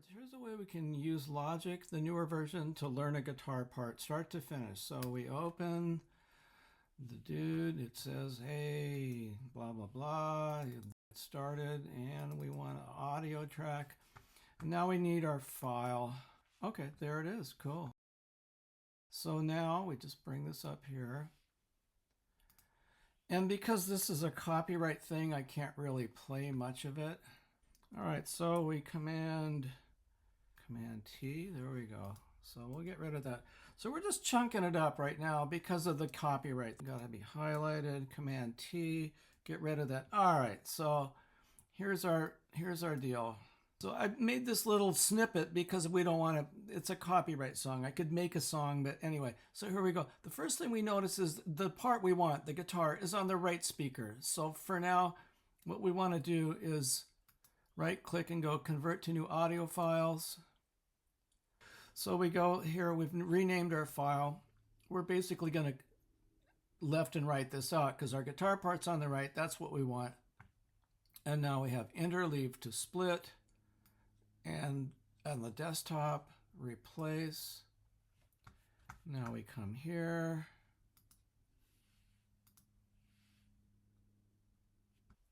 Here's a way we can use Logic, the newer version, to learn a guitar part, start to finish. So we open the dude, it says, hey, blah, blah, blah, get started, and we want an audio track. And now we need our file. Okay, there it is, cool. So now we just bring this up here. And because this is a copyright thing, I can't really play much of it. All right, so we Command T, there we go. So we'll get rid of that. So we're just chunking it up right now because of the copyright. Gotta be highlighted, Command T, get rid of that. All right, so here's our deal. So I made this little snippet because we don't want to, it's a copyright song. I could make a song, but anyway, so here we go. The first thing we notice is the part we want, the guitar, is on the right speaker. So for now, what we want to do is right click and go convert to new audio files. So we go here, we've renamed our file. We're basically going to left and right this out because our guitar part's on the right. That's what we want. And now we have interleave to split. And on the desktop, replace. Now we come here.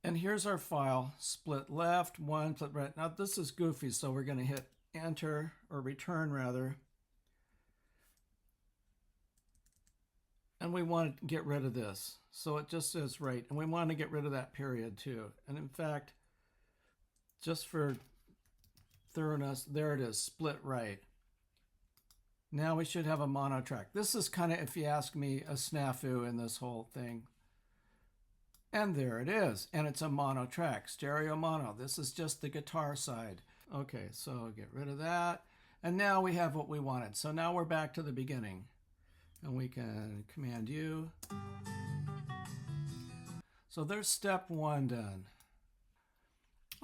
And here's our file, split left, one, split right. Now this is goofy, so we're going to hit enter, or return rather. And we want to get rid of this. So it just says right. And we want to get rid of that period too. And in fact, just for thoroughness, there it is, split right. Now we should have a mono track. This is kind of, if you ask me, a snafu in this whole thing. And there it is. And it's a mono track, stereo mono. This is just the guitar side. Okay, so get rid of that. And now we have what we wanted. So now we're back to the beginning. And we can Command U. So there's step one done.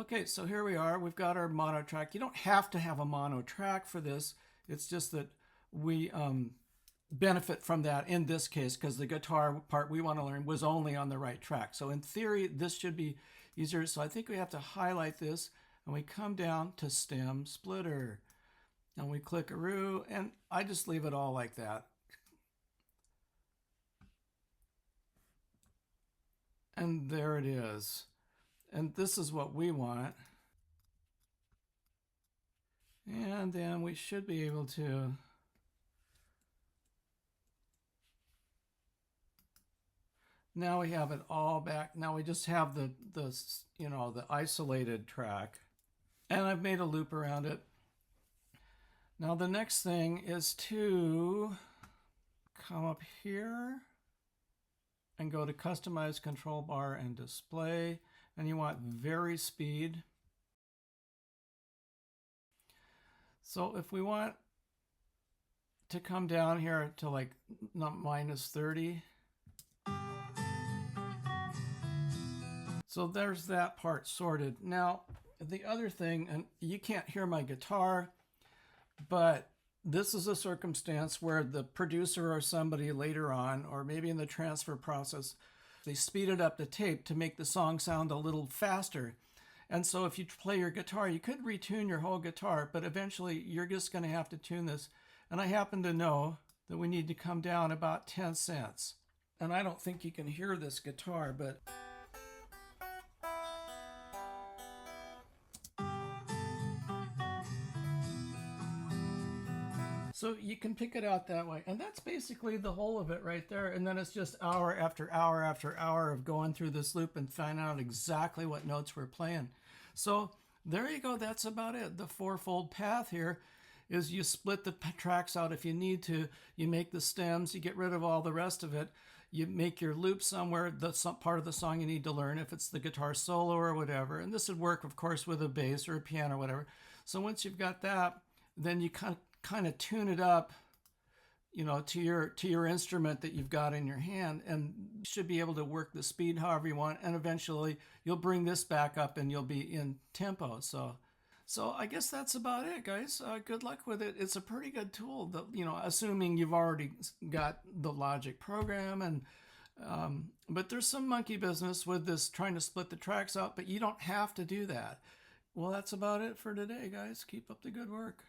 Okay, so here we are. We've got our mono track. You don't have to have a mono track for this. It's just that we benefit from that in this case because the guitar part we want to learn was only on the right track. So in theory, this should be easier. So I think we have to highlight this and we come down to stem splitter. And we click Aroo, and I just leave it all like that. And there it is. And this is what we want. And then we should be able to now we have it all back. Now we just have the isolated track. And I've made a loop around it. Now the next thing is to come up here and go to Customize Control Bar and Display. And you want Varispeed. So if we want to come down here to like -30. So there's that part sorted. Now, the other thing, and you can't hear my guitar, but this is a circumstance where the producer or somebody later on, or maybe in the transfer process, they speeded up the tape to make the song sound a little faster. And so if you play your guitar, you could retune your whole guitar, but eventually you're just going to have to tune this. And I happen to know that we need to come down about 10 cents. And I don't think you can hear this guitar, but so you can pick it out that way. And that's basically the whole of it right there. And then it's just hour after hour after hour of going through this loop and finding out exactly what notes we're playing. So there you go. That's about it. The fourfold path here is you split the tracks out if you need to. You make the stems. You get rid of all the rest of it. You make your loop somewhere, that's some part of the song you need to learn, if it's the guitar solo or whatever. And this would work, of course, with a bass or a piano or whatever. So once you've got that, then you kind of tune it up, you know, to your instrument that you've got in your hand, and you should be able to work the speed however you want, and eventually you'll bring this back up and you'll be in tempo. So I guess that's about it, guys. Good luck with it. It's a pretty good tool, that, you know, assuming you've already got the Logic program, and but there's some monkey business with this trying to split the tracks out, but you don't have to do that. Well, that's about it for today, guys. Keep up the good work.